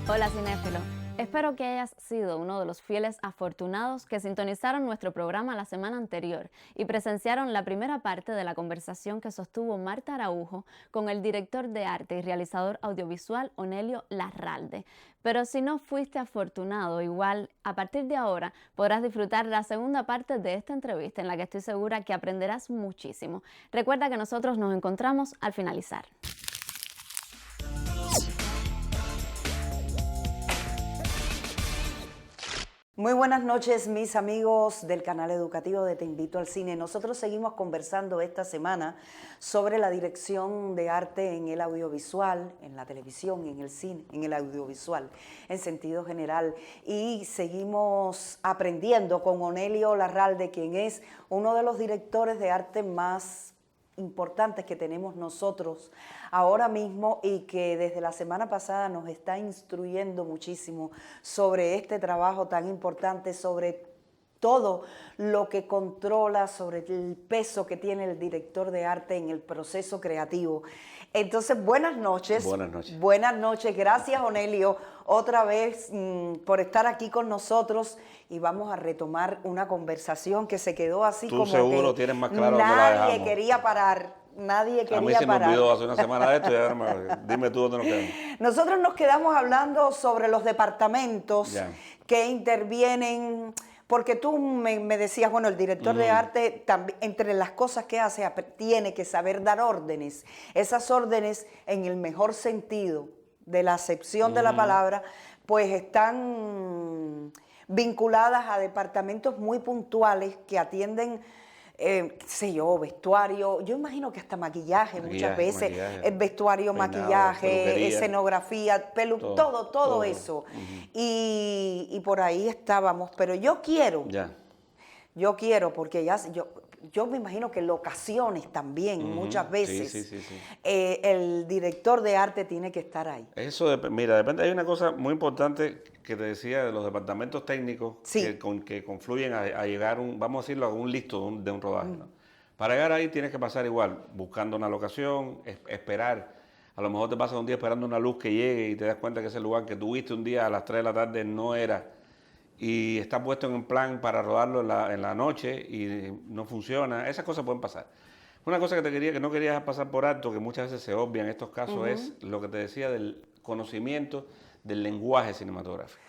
Hola cinéfilo, espero que hayas sido uno de los fieles afortunados que sintonizaron nuestro programa la semana anterior y presenciaron la primera parte de la conversación que sostuvo Marta Araujo con el director de arte y realizador audiovisual Onelio Larralde. Pero si no fuiste afortunado, igual a partir de ahora podrás disfrutar la segunda parte de esta entrevista en la que estoy segura que aprenderás muchísimo. Recuerda que nosotros nos encontramos al finalizar. Muy buenas noches, mis amigos del canal educativo de Te Invito al Cine. Nosotros seguimos conversando esta semana sobre la dirección de arte en el audiovisual, en la televisión, en el cine, en el audiovisual, en sentido general. Y seguimos aprendiendo con Onelio Larralde, quien es uno de los directores de arte más importantes que tenemos nosotros ahora mismo y que desde la semana pasada nos está instruyendo muchísimo sobre este trabajo tan importante, sobre todo lo que controla, sobre el peso que tiene el director de arte en el proceso creativo. Entonces, buenas noches. Buenas noches. Buenas noches. Gracias, Onelio, otra vez por estar aquí con nosotros y vamos a retomar una conversación que se quedó así como que tú seguro tienes más claro dónde la nadie dejamos. quería parar. Nadie quería parar. A mí se me olvidó hace una semana de esto y ahora dime tú dónde nos quedamos. Nosotros nos quedamos hablando sobre los departamentos que intervienen, porque tú me decías, bueno, el director de arte, también, entre las cosas que hace, tiene que saber dar órdenes. Esas órdenes, en el mejor sentido de la acepción de la palabra, pues están vinculadas a departamentos muy puntuales que atienden, qué sé yo, vestuario, yo imagino que hasta maquillaje muchas veces, vestuario, peinado, maquillaje, peluquería, escenografía, todo eso. Y por ahí estábamos, pero yo quiero, porque yo me imagino que locaciones también, muchas veces, el director de arte tiene que estar ahí. Eso, mira, depende, hay una cosa muy importante que te decía de los departamentos técnicos que confluyen a llegar, vamos a decirlo, a un listo de un rodaje, ¿no? Para llegar ahí tienes que pasar igual, buscando una locación, esperar. A lo mejor te pasas un día esperando una luz que llegue y te das cuenta que ese lugar que tuviste un día a las 3 de la tarde no era, y está puesto en un plan para rodarlo en la noche y no funciona. Esas cosas pueden pasar. Una cosa que no quería pasar por alto, que muchas veces se obvia en estos casos, es lo que te decía del conocimiento del lenguaje cinematográfico,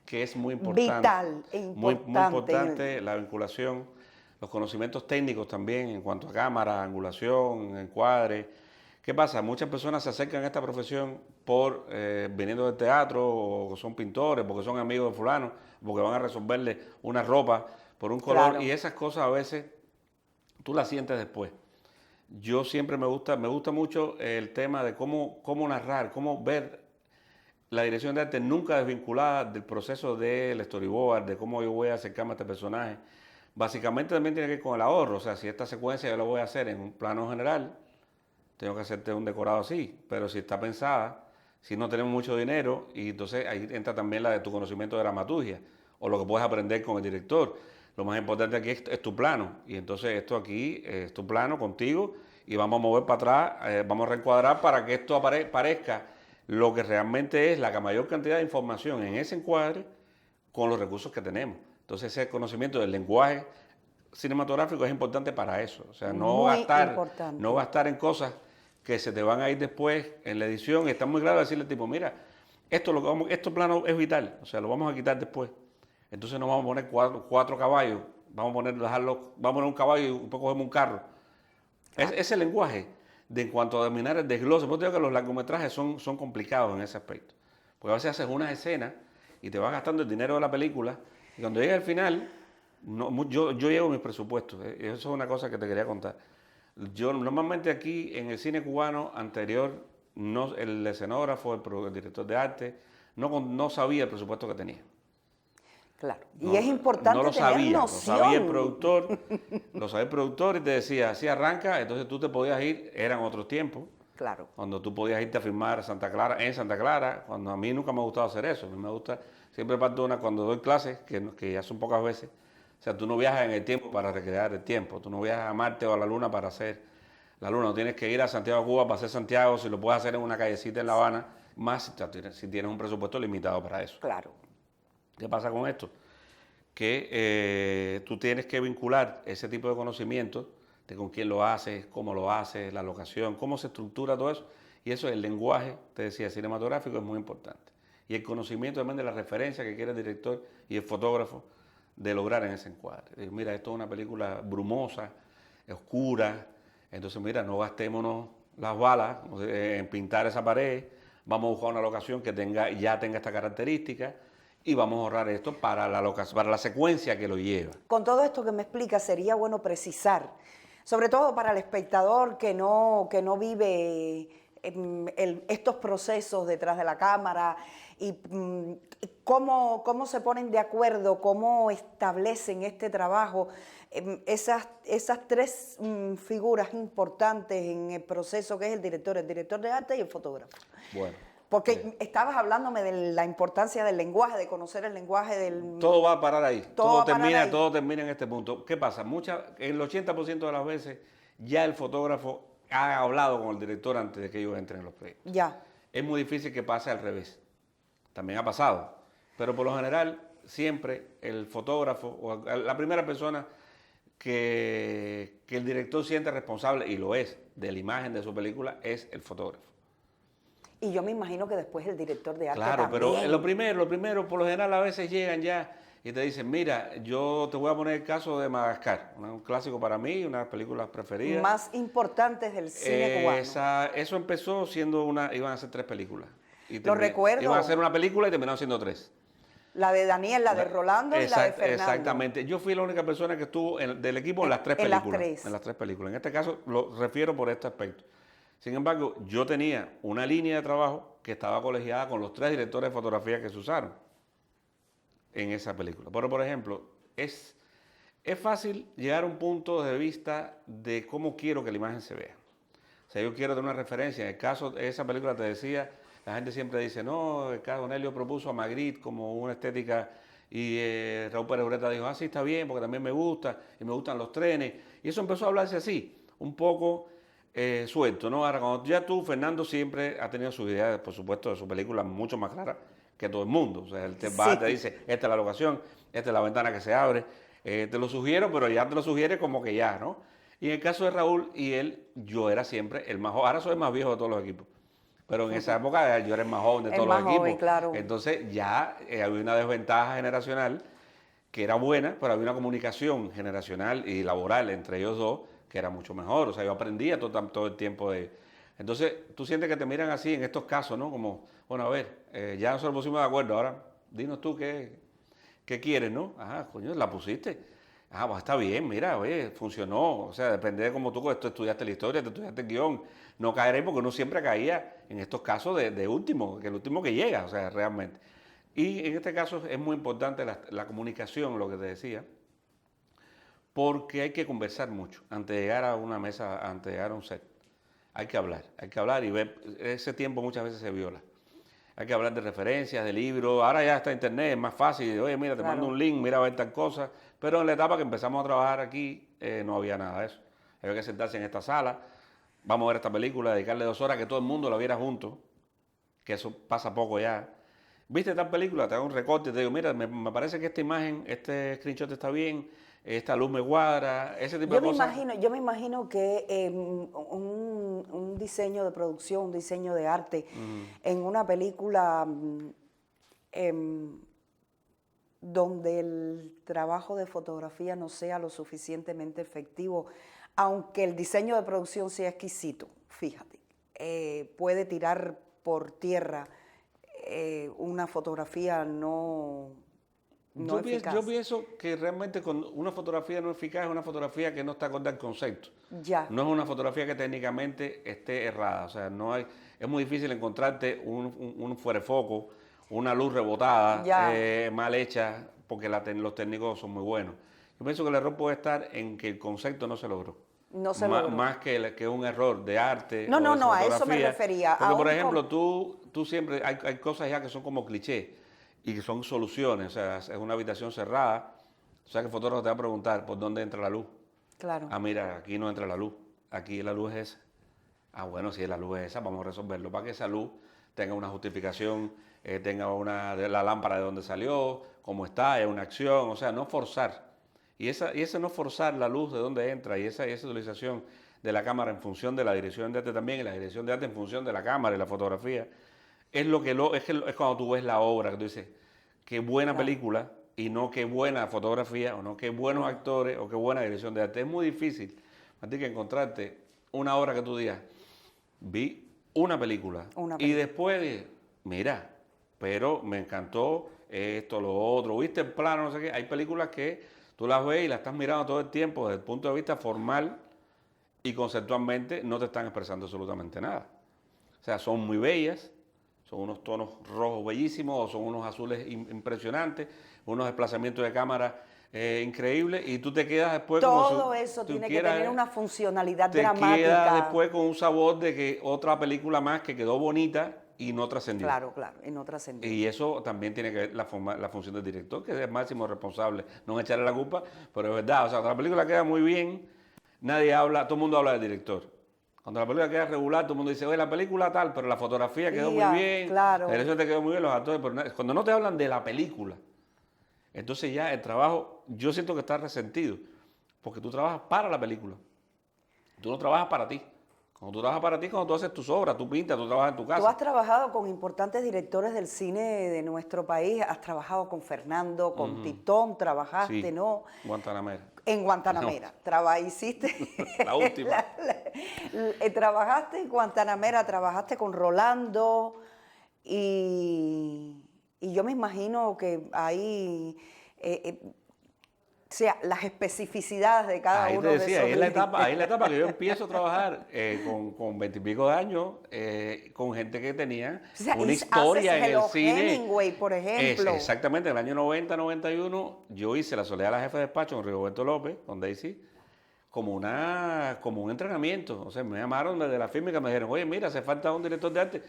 que es muy importante. Vital e importante. Muy importante la vinculación, los conocimientos técnicos también en cuanto a cámara, angulación, encuadre. ¿Qué pasa? Muchas personas se acercan a esta profesión viniendo del teatro, o son pintores, porque son amigos de fulano, porque van a resolverle una ropa por un color, y esas cosas a veces tú las sientes después. Yo siempre me gusta mucho el tema de cómo narrar, cómo ver la dirección de arte nunca desvinculada del proceso del storyboard, de cómo yo voy a acercarme a este personaje. Básicamente también tiene que ver con el ahorro, o sea, si esta secuencia yo la voy a hacer en un plano general, tengo que hacerte un decorado así, pero si está pensada, si no tenemos mucho dinero, y entonces ahí entra también la de tu conocimiento de dramaturgia, o lo que puedes aprender con el director. Lo más importante aquí es tu plano, y entonces esto aquí es tu plano contigo, y vamos a mover para atrás, vamos a reencuadrar para que esto parezca lo que realmente es la mayor cantidad de información en ese encuadre con los recursos que tenemos. Entonces ese conocimiento del lenguaje cinematográfico es importante para eso. O sea, no Muy gastar, importante. no gastar en cosas que se te van a ir después en la edición. Y está muy claro decirle al tipo, mira, este plano es vital, o sea, lo vamos a quitar después. Entonces no vamos a poner cuatro caballos, vamos a poner un caballo y después cogemos un carro. Claro. Ese lenguaje de en cuanto a dominar el desglose, por eso digo que los largometrajes son complicados en ese aspecto. Porque a veces haces una escena y te vas gastando el dinero de la película y cuando llega al final, yo llevo mis presupuestos. Eso es una cosa que te quería contar. Yo normalmente aquí en el cine cubano anterior, el escenógrafo, el director de arte, no sabía el presupuesto que tenía. Claro. No, Y es importante no lo tener sabía, noción. lo sabía el productor y te decía, así arranca, entonces tú te podías ir, eran otros tiempos, Claro. cuando tú podías irte a filmar en Santa Clara, cuando a mí nunca me ha gustado hacer eso, a mí me gusta, siempre parto cuando doy clases, que ya son pocas veces, o sea, tú no viajas en el tiempo para recrear el tiempo, tú no viajas a Marte o a la Luna para hacer la Luna, no tienes que ir a Santiago, Cuba para hacer Santiago, si lo puedes hacer en una callecita en La Habana, más si tienes un presupuesto limitado para eso. Claro. ¿Qué pasa con esto? Que tú tienes que vincular ese tipo de conocimientos de con quién lo haces, cómo lo haces, la locación, cómo se estructura todo eso. Y eso, el lenguaje, te decía, cinematográfico es muy importante. Y el conocimiento también de la referencia que quiere el director y el fotógrafo de lograr en ese encuadre. Mira, esto es una película brumosa, oscura, entonces mira, no gastémonos las balas en pintar esa pared, vamos a buscar una locación que ya tenga esta característica, y vamos a ahorrar esto para la secuencia que lo lleva. Con todo esto que me explica, sería bueno precisar, sobre todo para el espectador que no vive estos procesos detrás de la cámara y cómo se ponen de acuerdo, cómo establecen este trabajo, esas tres figuras importantes en el proceso, que es el director de arte y el fotógrafo. Bueno. Porque estabas hablándome de la importancia del lenguaje, de conocer el lenguaje del... Todo va a parar ahí. Todo termina en este punto. ¿Qué pasa? El 80% de las veces ya el fotógrafo ha hablado con el director antes de que ellos entren en los proyectos. Ya. Es muy difícil que pase al revés. También ha pasado. Pero por lo general, siempre el fotógrafo o la primera persona que el director siente responsable, y lo es, de la imagen de su película, es el fotógrafo. Y yo me imagino que después el director de arte claro, también. pero lo primero, por lo general a veces llegan ya y te dicen, mira, yo te voy a poner el caso de Madagascar, un clásico para mí, una de las películas preferidas. Más importantes del cine cubano. Eso empezó siendo iban a ser 3 películas. Lo recuerdo. Iban a hacer una película y terminaron siendo 3. La de Daniel, la de Rolando y la de Fernando. Exactamente. Yo fui la única persona que estuvo del equipo en las 3 películas. En las 3 películas. En este caso lo refiero por este aspecto. Sin embargo, yo tenía una línea de trabajo que estaba colegiada con los 3 directores de fotografía que se usaron en esa película. Pero, por ejemplo, es fácil llegar a un punto de vista de cómo quiero que la imagen se vea. O sea, yo quiero tener una referencia. En el caso de esa película te decía, la gente siempre dice, no, el caso Nelio propuso a Magritte como una estética y Raúl Pérez Ureta dijo, sí, está bien, porque también me gusta y me gustan los trenes. Y eso empezó a hablarse así, un poco suelto, ¿no? Ahora, cuando ya Fernando siempre ha tenido sus ideas, por supuesto, de su película mucho más claras que todo el mundo. O sea, él te dice, esta es la locación, esta es la ventana que se abre, te lo sugiero, pero ya te lo sugiere como que ya, ¿no? Y en el caso de Raúl y él, yo era siempre el más joven, ahora soy el más viejo de todos los equipos, pero en esa época yo era el más joven de todos los equipos. Claro. Entonces ya había una desventaja generacional que era buena, pero había una comunicación generacional y laboral entre ellos dos que era mucho mejor. O sea, yo aprendía todo el tiempo de... Entonces, tú sientes que te miran así en estos casos, ¿no? Como, bueno, a ver, ya nosotros pusimos de acuerdo, ahora dinos tú qué quieres, ¿no? Ajá, coño, la pusiste. Ah, pues está bien, mira, oye, funcionó. O sea, depende de cómo tú estudiaste la historia, te estudiaste el guión. No caeré porque uno siempre caía en estos casos de último, que el último que llega, o sea, realmente. Y en este caso es muy importante la comunicación, lo que te decía, porque hay que conversar mucho antes de llegar a una mesa, antes de llegar a un set. Hay que hablar y ver, ese tiempo muchas veces se viola. Hay que hablar de referencias, de libros, ahora ya está internet, es más fácil, oye, mira, te mando un link, mira a ver tal cosa, pero en la etapa que empezamos a trabajar aquí no había nada de eso. Había que sentarse en esta sala, vamos a ver esta película, dedicarle 2 horas, que todo el mundo la viera junto, que eso pasa poco ya. ¿Viste tal película? Te hago un recorte y te digo, mira, me parece que esta imagen, este screenshot está bien, esta luz me cuadra, ese tipo de cosas. Yo me imagino que un diseño de producción, un diseño de arte en una película donde el trabajo de fotografía no sea lo suficientemente efectivo, aunque el diseño de producción sea exquisito, fíjate, puede tirar por tierra una fotografía no eficaz. Yo pienso que realmente con una fotografía no eficaz es una fotografía que no está acorde al concepto. Ya. No es una fotografía que técnicamente esté errada. O sea, no hay, es muy difícil encontrarte un fuera de foco, una luz rebotada, mal hecha, porque los técnicos son muy buenos. Yo pienso que el error puede estar en que el concepto no se logró. No se logró. Más que un error de arte. No, o no, de no, a eso me fotografía. refería. Porque, por ejemplo, tú siempre, hay cosas ya que son como clichés y que son soluciones. O sea, es una habitación cerrada. O sea, que el fotógrafo te va a preguntar por dónde entra la luz. Claro. Ah, mira, aquí no entra la luz. Aquí la luz es esa. Ah, bueno, si la luz es esa, vamos a resolverlo. Para que esa luz tenga una justificación, tenga la lámpara de dónde salió, cómo está, es una acción. O sea, no forzar. Y ese no forzar la luz de dónde entra y esa utilización de la cámara en función de la dirección de arte también y la dirección de arte en función de la cámara y la fotografía, es cuando tú ves la obra que tú dices, qué buena película y no qué buena fotografía o no qué buenos actores o qué buena dirección de arte. Es muy difícil, Martí, que encontrarte una obra que tú digas, vi una película y después dije, mira, pero me encantó esto, lo otro, viste el plano, no sé qué. Hay películas que tú las ves y las estás mirando todo el tiempo desde el punto de vista formal y conceptualmente no te están expresando absolutamente nada. O sea, son muy bellas, son unos tonos rojos bellísimos, o son unos azules impresionantes, unos desplazamientos de cámara increíbles y tú te quedas después todo eso tiene que tener una funcionalidad dramática. Te quedas después con un sabor de que otra película más que quedó bonita y no trascendió. Claro, y no trascendió. Y eso también tiene que ver la función del director, que es el máximo responsable. No echarle la culpa, pero es verdad. O sea, cuando la película queda muy bien, nadie habla, todo el mundo habla del director. Cuando la película queda regular, todo el mundo dice, oye, la película tal, pero la fotografía quedó muy bien, claro. la dirección te quedó muy bien, los actores, pero cuando no te hablan de la película, entonces ya el trabajo, yo siento que está resentido, porque tú trabajas para la película. Tú no trabajas para ti. Cuando tú trabajas para ti, cuando tú haces tus obras, tú pintas, tú trabajas en tu casa. Tú has trabajado con importantes directores del cine de nuestro país, has trabajado con Fernando, con Titón, trabajaste, sí, ¿no? Guantanamera. En Guantanamera. Hiciste... La última. Trabajaste en Guantanamera, trabajaste con Rolando y yo me imagino que ahí... o sea, las especificidades de cada uno de esos. Ahí es la etapa que yo empiezo a trabajar con 20 y pico de años, con gente que tenía una historia en el cine. Hemingway, por ejemplo. Exactamente, en el año 90, 91, yo hice La soledad de la jefa de despacho con Rigoberto López, con Daisy, como un entrenamiento. O sea, me llamaron desde la firma y me dijeron, oye, mira, hace falta un director de arte,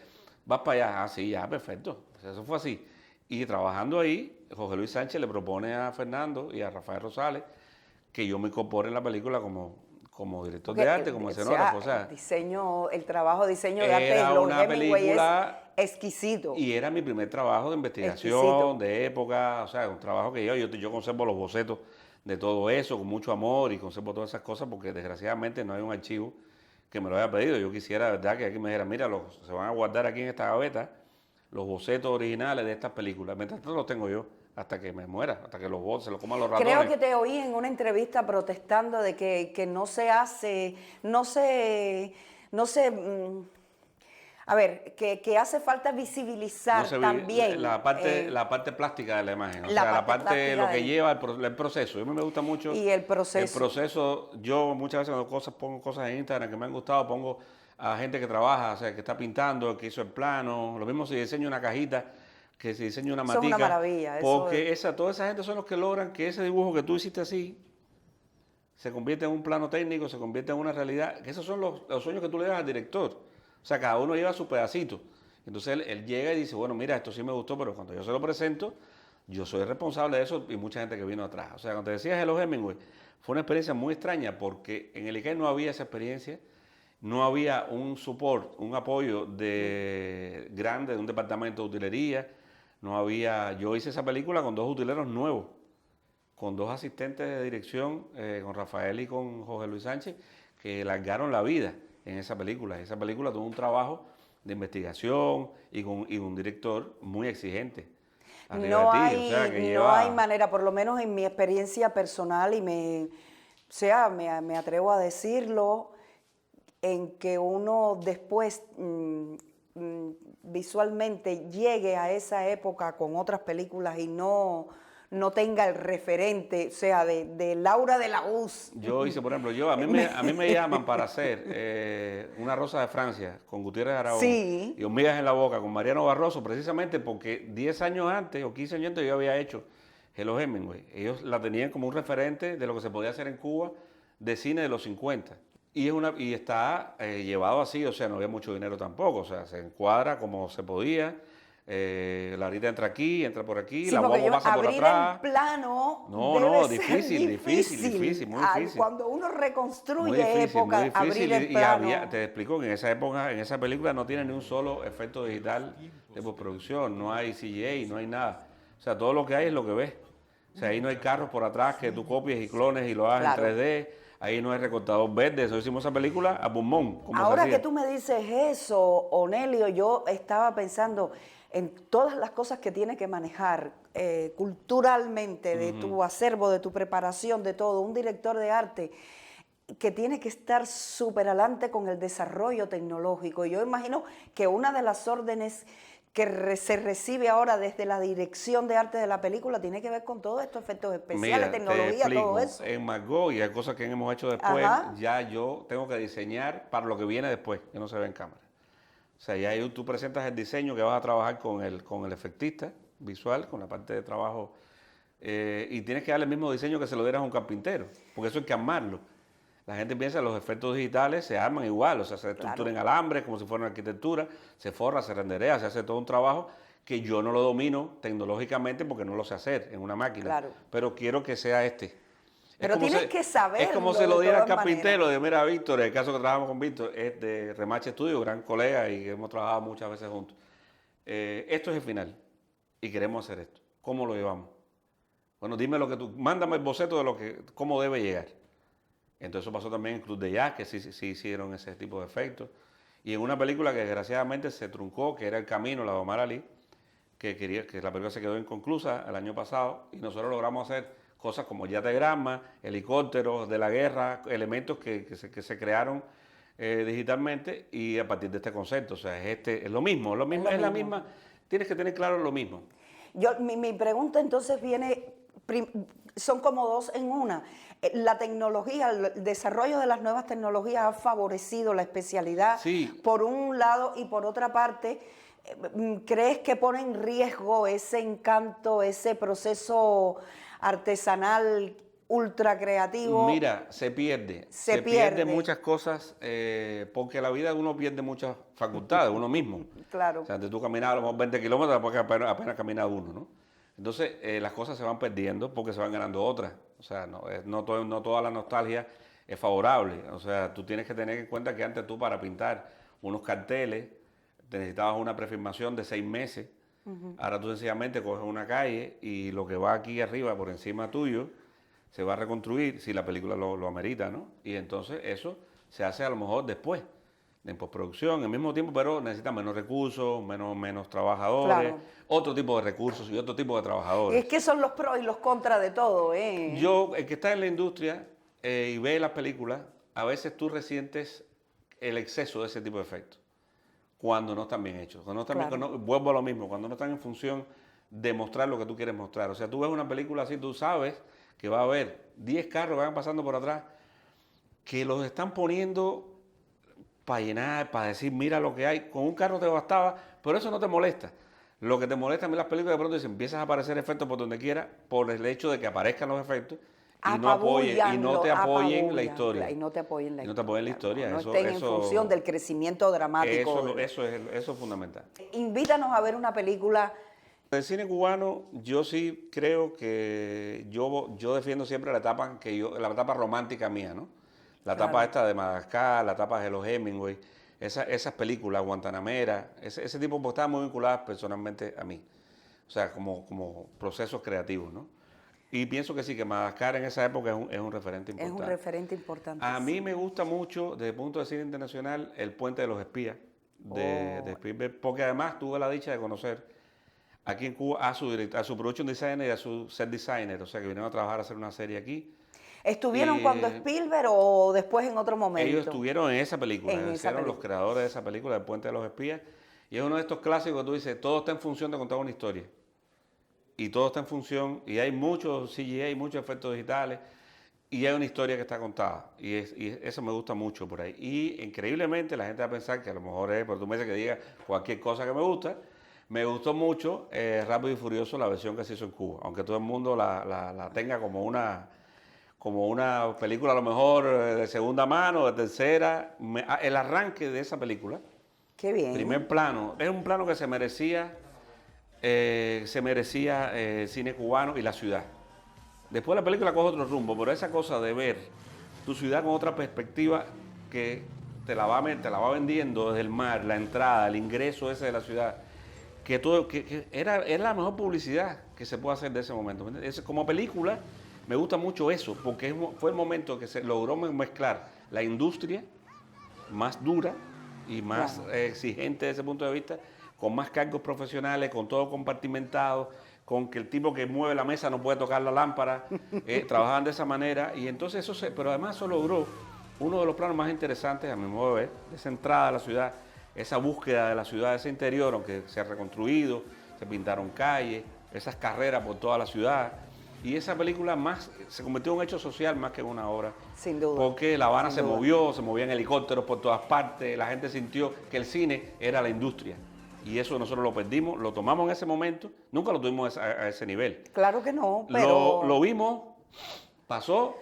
vas para allá. Ah, sí, ya, perfecto. O sea, eso fue así. Y trabajando ahí, Jorge Luis Sánchez le propone a Fernando y a Rafael Rosales que yo me incorpore en la película como director de arte, como escenógrafo. O sea, el trabajo de diseño de arte de una Hemingway película es exquisito. Y era mi primer trabajo de investigación, de época, o sea, un trabajo que yo conservo los bocetos de todo eso con mucho amor y conservo todas esas cosas porque desgraciadamente no hay un archivo que me lo haya pedido. Yo quisiera, verdad, que aquí me dijera, mira, se van a guardar aquí en esta gaveta los bocetos originales de estas películas. Mientras tanto los tengo yo, hasta que me muera, hasta que se los coman los ratones. Creo que te oí en una entrevista protestando de que no se hace, a ver, que hace falta visibilizar también. La parte plástica de la imagen, o sea, la parte de lo que lleva el proceso. A mí me gusta mucho. Y el proceso. El proceso, yo muchas veces cuando pongo cosas en Instagram que me han gustado, pongo a gente que trabaja, o sea, que está pintando, que hizo el plano. Lo mismo si diseño una cajita, que si diseño una matica. Eso es una maravilla. Porque toda esa gente son los que logran que ese dibujo que tú hiciste así se convierta en un plano técnico, se convierta en una realidad. Que esos son los sueños que tú le das al director. O sea, cada uno lleva su pedacito. Entonces él llega y dice, bueno, mira, esto sí me gustó, pero cuando yo se lo presento, yo soy responsable de eso y mucha gente que vino atrás. O sea, cuando te decías Hello Hemingway, fue una experiencia muy extraña porque en el ICAE no había esa experiencia. No había un support, un apoyo grande de un departamento de utilería, no había, yo hice esa película con 2 utileros nuevos, con 2 asistentes de dirección, con Rafael y con José Luis Sánchez, que largaron la vida en esa película. Esa película tuvo un trabajo de investigación y con un director muy exigente. No Arriba de ti, o sea, que no hay lleva... manera, por lo menos en mi experiencia personal, y me atrevo a decirlo, en que uno después visualmente llegue a esa época con otras películas y no tenga el referente, o sea, de Laura de la Uz. Yo hice, por ejemplo, a mí me llaman para hacer Una Rosa de Francia con Gutiérrez Aragón Sí. y Hormigas en la Boca con Mariano Barroso, precisamente porque 10 años antes o 15 años antes yo había hecho Hello Hemingway. Ellos la tenían como un referente de lo que se podía hacer en Cuba de cine de los 50. Y está llevado así, o sea, no había mucho dinero tampoco, o sea, se encuadra como se podía. Larita entra aquí, entra por aquí, Sí, la porque guagua pasa por abrir atrás. el plano No, debe ser difícil, muy difícil. Cuando uno Muy reconstruye difícil, muy época, difícil. abrir el Y plano. te explico que en esa época, en esa película no tiene ni un solo efecto digital de postproducción, no hay CGI, no hay nada. O sea, todo lo que hay es lo que ves. O sea, ahí no hay carros por atrás que tú copies y clones y lo hagas Claro. en 3D. Ahí no hay recortador verde. Eso hicimos esa película a pulmón, como Ahora se hacía. que tú me dices eso, Onelio, yo estaba pensando en todas las cosas que tiene que manejar culturalmente, de tu acervo, de tu preparación, de todo, un director de arte que tiene que estar súper adelante con el desarrollo tecnológico. Yo imagino que una de las órdenes que se recibe ahora desde la dirección de arte de la película tiene que ver con todos estos efectos especiales, Mira, te tecnología, explico. todo eso. En Margot y hay cosas que hemos hecho después, Ajá. ya yo tengo que diseñar para lo que viene después, que no se ve en cámara. O sea, ya ahí tú presentas el diseño que vas a trabajar con el efectista visual, con la parte de trabajo, y tienes que darle el mismo diseño que se lo dieras a un carpintero, porque eso hay que armarlo. La gente piensa que los efectos digitales se arman igual, o sea, se estructura en alambres como si fuera una arquitectura, se forra, se renderea, se hace todo un trabajo que yo no lo domino tecnológicamente porque no lo sé hacer en una máquina, Claro. pero quiero que sea este. Pero tienes que saberlo Es como se de lo diera al todas carpintero, maneras. de mira, Víctor, el caso que trabajamos con Víctor es de Remache Studio, gran colega y hemos trabajado muchas veces juntos. Esto es el final y queremos hacer esto. ¿Cómo lo llevamos? Bueno, dime lo que tú, mándame el boceto de cómo debe llegar. Entonces eso pasó también en Club de Jazz, que sí hicieron ese tipo de efectos. Y en una película que desgraciadamente se truncó, que era El Camino, la de Omar Ali, que la película se quedó inconclusa el año pasado, y nosotros logramos hacer cosas como yategrama, helicópteros de la guerra, elementos que se crearon digitalmente y a partir de este concepto. O sea, es lo mismo, es la misma, tienes que tener claro lo mismo. Mi pregunta entonces viene, son como dos en una. La tecnología, el desarrollo de las nuevas tecnologías ha favorecido la especialidad Sí. por un lado y por otra parte, ¿crees que pone en riesgo ese encanto, ese proceso artesanal ultra creativo? Mira, se pierde. Se pierde. Muchas cosas porque la vida uno pierde muchas facultades, uno mismo. Claro. O sea, antes tú caminabas a lo mejor 20 kilómetros, porque apenas camina uno, ¿no? Entonces, las cosas se van perdiendo porque se van ganando otras. O sea, no toda la nostalgia es favorable. O sea, tú tienes que tener en cuenta que antes tú para pintar unos carteles te necesitabas una prefirmación de 6 meses. Ahora tú sencillamente coges una calle y lo que va aquí arriba por encima tuyo se va a reconstruir si la película lo amerita, ¿no? Y entonces eso se hace a lo mejor después, en postproducción, al mismo tiempo, pero necesita menos recursos, menos trabajadores, Claro. otro tipo de recursos y otro tipo de trabajadores. Es que son los pros y los contras de todo, ¿eh? El que está en la industria y ve las películas, a veces tú resientes el exceso de ese tipo de efectos, cuando no están bien hechos. Cuando no están bien, Claro. vuelvo a lo mismo, cuando no están en función de mostrar lo que tú quieres mostrar. O sea, tú ves una película así, tú sabes que va a haber 10 carros que van pasando por atrás, que los están poniendo para llenar, para decir, mira lo que hay. Con un carro te bastaba, pero eso no te molesta. Lo que te molesta a mí las películas de pronto es que empiezas a aparecer efectos por donde quiera, por el hecho de que aparezcan los efectos y no te apoyen la historia. Y no te apoyen la Y no te apoyen la historia. No Eso- estén en eso- función del crecimiento dramático. Eso es fundamental. Invítanos a ver una película. El cine cubano, yo sí creo que yo defiendo siempre la etapa romántica mía, ¿no? La etapa Claro. esta de Madagascar, la etapa de los Hemingway, esas películas, Guantanamera, ese tipo, pues estaban muy vinculadas personalmente a mí. o sea, como procesos creativos, ¿no? Y pienso que sí, que Madagascar en esa época es un referente importante. Es un referente importante. A mí me gusta mucho, desde el punto de vista internacional, El Puente de los Espías, de Spielberg, porque además tuve la dicha de conocer aquí en Cuba a su production designer y a su set designer, o sea, que vinieron a trabajar a hacer una serie aquí. ¿Estuvieron cuando Spielberg o después en otro momento? Ellos estuvieron en esa película, hicieron los creadores de esa película, El Puente de los Espías, y es uno de estos clásicos que tú dices, todo está en función de contar una historia. Y todo está en función, y hay muchos CGI, muchos efectos digitales, y hay una historia que está contada. Y eso me gusta mucho por ahí. Y increíblemente la gente va a pensar que a lo mejor es, por tú me dices que diga cualquier cosa que me gusta. Me gustó mucho Rápido y Furioso, la versión que se hizo en Cuba, aunque todo el mundo la tenga como una película a lo mejor de segunda mano, de tercera. El arranque de esa película, Qué bien. primer plano, es un plano que se merecía cine cubano y la ciudad. Después la película coge otro rumbo, pero esa cosa de ver tu ciudad con otra perspectiva que te la va vendiendo desde el mar, la entrada, el ingreso ese de la ciudad, que era la mejor publicidad que se puede hacer de ese momento. Como película me gusta mucho eso, porque fue el momento que se logró mezclar la industria más dura y más exigente desde ese punto de vista, con más cargos profesionales, con todo compartimentado, con que el tipo que mueve la mesa no puede tocar la lámpara, trabajaban de esa manera, y entonces pero además eso logró uno de los planos más interesantes, a mi modo de ver, de esa entrada a la ciudad, esa búsqueda de la ciudad, ese interior, aunque se ha reconstruido, se pintaron calles, esas carreras por toda la ciudad, y esa película se convirtió en un hecho social más que en una obra. Sin duda. Porque La Habana se movían helicópteros por todas partes, la gente sintió que el cine era la industria. Y eso nosotros lo perdimos, lo tomamos en ese momento, nunca lo tuvimos a ese nivel. Claro que no, pero... Lo vimos, pasó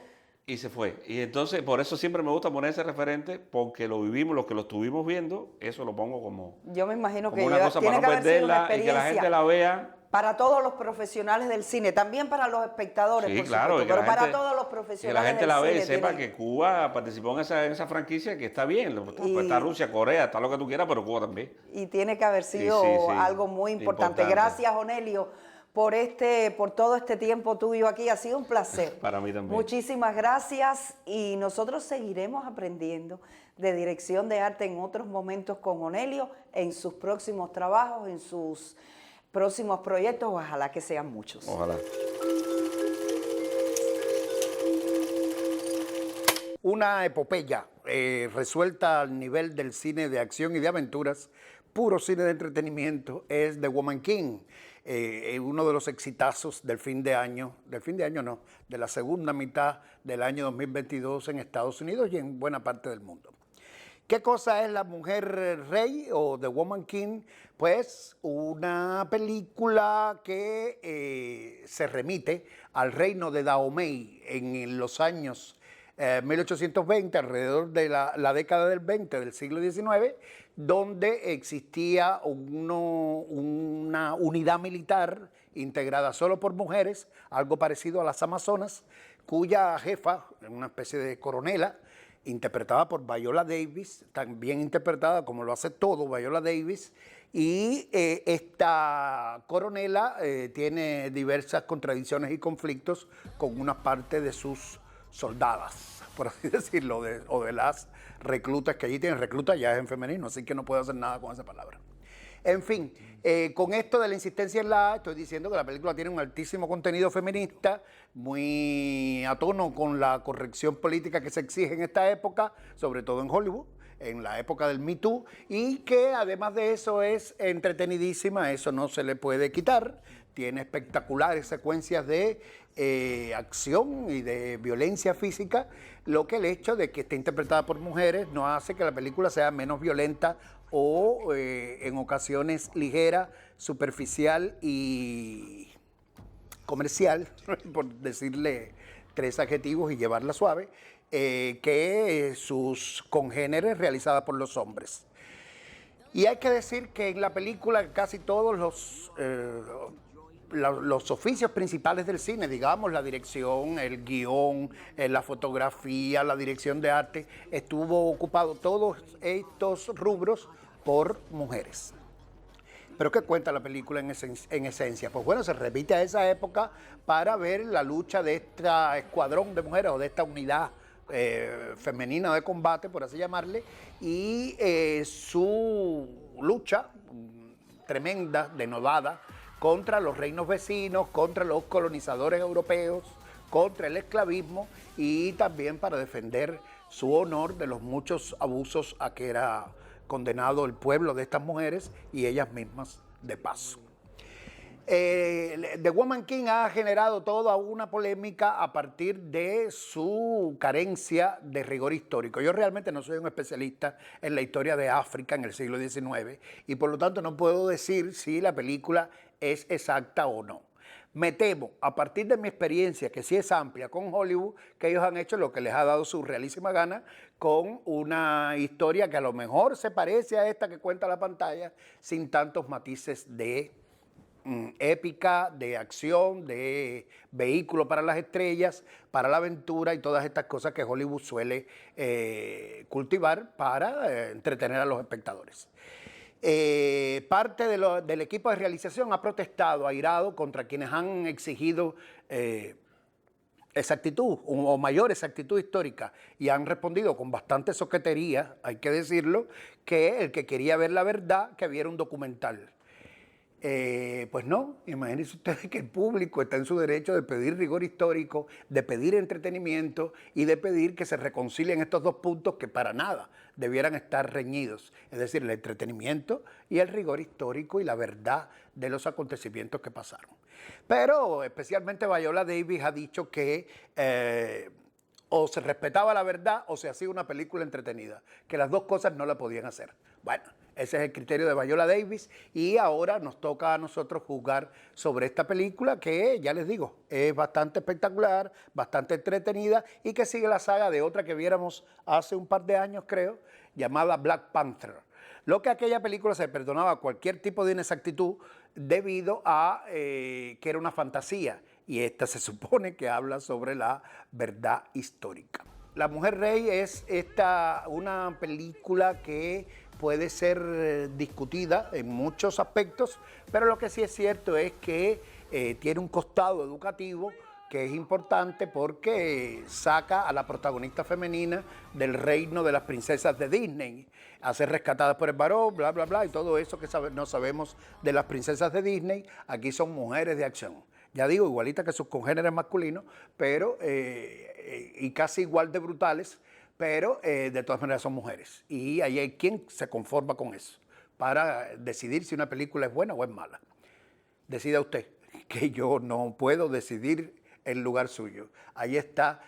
y se fue. Y entonces, por eso siempre me gusta poner ese referente, porque lo vivimos, los que lo estuvimos viendo, eso lo pongo como... Yo me imagino que una cosa para no perderla y que la gente la vea. Para todos los profesionales del cine, también para los espectadores, sí, por claro, supuesto, pero para todos los profesionales que la gente del la ve cine y sepa que Cuba participó en esa franquicia, que está bien. Está Rusia, Corea, está lo que tú quieras, pero Cuba también. Y tiene que haber sido algo muy importante. Gracias, Onelio, por todo este tiempo tuyo aquí. Ha sido un placer. Para mí también. Muchísimas gracias, y nosotros seguiremos aprendiendo de dirección de arte en otros momentos con Onelio, en sus próximos trabajos, en sus próximos proyectos, ojalá que sean muchos. Ojalá. Una epopeya resuelta al nivel del cine de acción y de aventuras, puro cine de entretenimiento, es The Woman King, uno de los exitazos del fin de año no, de la segunda mitad del año 2022 en Estados Unidos y en buena parte del mundo. ¿Qué cosa es La Mujer Rey o The Woman King? Pues una película que se remite al reino de Dahomey en los años 1820, alrededor de la década del 20 del siglo XIX, donde existía una unidad militar integrada solo por mujeres, algo parecido a las Amazonas, cuya jefa, una especie de coronela, interpretada por Viola Davis, también interpretada como lo hace todo Viola Davis, y esta coronela tiene diversas contradicciones y conflictos con una parte de sus soldadas, por así decirlo, o de las reclutas que allí tienen. Recluta ya es en femenino, así que no puedo hacer nada con esa palabra. En fin, con esto de la insistencia en la A, estoy diciendo que la película tiene un altísimo contenido feminista, muy a tono con la corrección política que se exige en esta época, sobre todo en Hollywood, en la época del Me Too, y que además de eso es entretenidísima, eso no se le puede quitar. Tiene espectaculares secuencias de acción y de violencia física, lo que el hecho de que esté interpretada por mujeres no hace que la película sea menos violenta o en ocasiones ligera, superficial y comercial, por decirle 3 adjetivos y llevarla suave, que sus congéneres realizadas por los hombres. Y hay que decir que en la película casi todos los oficios principales del cine, digamos, la dirección, el guión, la fotografía, la dirección de arte, estuvo ocupado todos estos rubros por mujeres. Pero ¿qué cuenta la película en esencia? Pues bueno, se repite a esa época para ver la lucha de este escuadrón de mujeres o de esta unidad femenina de combate, por así llamarle, y su lucha tremenda, denodada, contra los reinos vecinos, contra los colonizadores europeos, contra el esclavismo y también para defender su honor de los muchos abusos a que era condenado el pueblo de estas mujeres y ellas mismas de paso. The Woman King ha generado toda una polémica a partir de su carencia de rigor histórico. Yo realmente no soy un especialista en la historia de África en el siglo XIX y por lo tanto no puedo decir si la película es exacta o no. Me temo, a partir de mi experiencia, que sí es amplia con Hollywood, que ellos han hecho lo que les ha dado su realísima gana con una historia que a lo mejor se parece a esta que cuenta la pantalla, sin tantos matices de épica, de acción, de vehículo para las estrellas, para la aventura y todas estas cosas que Hollywood suele cultivar para entretener a los espectadores. Parte del equipo de realización ha protestado, airado contra quienes han exigido exactitud o mayor exactitud histórica y han respondido con bastante soquetería, hay que decirlo, que el que quería ver la verdad, que viera un documental. Pues no, imagínense ustedes que el público está en su derecho de pedir rigor histórico, de pedir entretenimiento y de pedir que se reconcilien estos dos puntos que para nada debieran estar reñidos, es decir, el entretenimiento y el rigor histórico y la verdad de los acontecimientos que pasaron. Pero especialmente Viola Davis ha dicho que o se respetaba la verdad o se hacía una película entretenida, que las dos cosas no la podían hacer. Bueno, ese es el criterio de Viola Davis y ahora nos toca a nosotros juzgar sobre esta película que, ya les digo, es bastante espectacular, bastante entretenida y que sigue la saga de otra que viéramos hace un par de años, creo, llamada Black Panther. Lo que aquella película se perdonaba cualquier tipo de inexactitud debido a que era una fantasía y esta se supone que habla sobre la verdad histórica. La Mujer Rey es una película que puede ser discutida en muchos aspectos, pero lo que sí es cierto es que tiene un costado educativo que es importante porque saca a la protagonista femenina del reino de las princesas de Disney, a ser rescatadas por el varón, bla, bla, bla, y todo eso que no sabemos de las princesas de Disney, aquí son mujeres de acción. Ya digo, igualitas que sus congéneres masculinos, pero y casi igual de brutales, pero de todas maneras son mujeres. Y ahí hay quien se conforma con eso, para decidir si una película es buena o es mala. Decida usted, que yo no puedo decidir en lugar suyo. Ahí está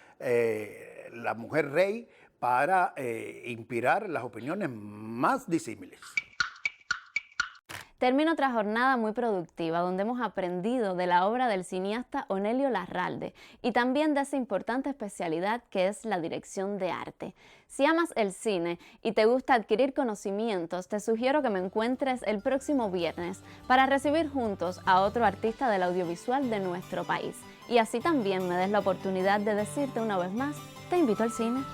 La Mujer Rey para inspirar las opiniones más disímiles. Termina otra jornada muy productiva donde hemos aprendido de la obra del cineasta Onelio Larralde y también de esa importante especialidad que es la dirección de arte. Si amas el cine y te gusta adquirir conocimientos, te sugiero que me encuentres el próximo viernes para recibir juntos a otro artista del audiovisual de nuestro país. Y así también me des la oportunidad de decirte una vez más, te invito al cine.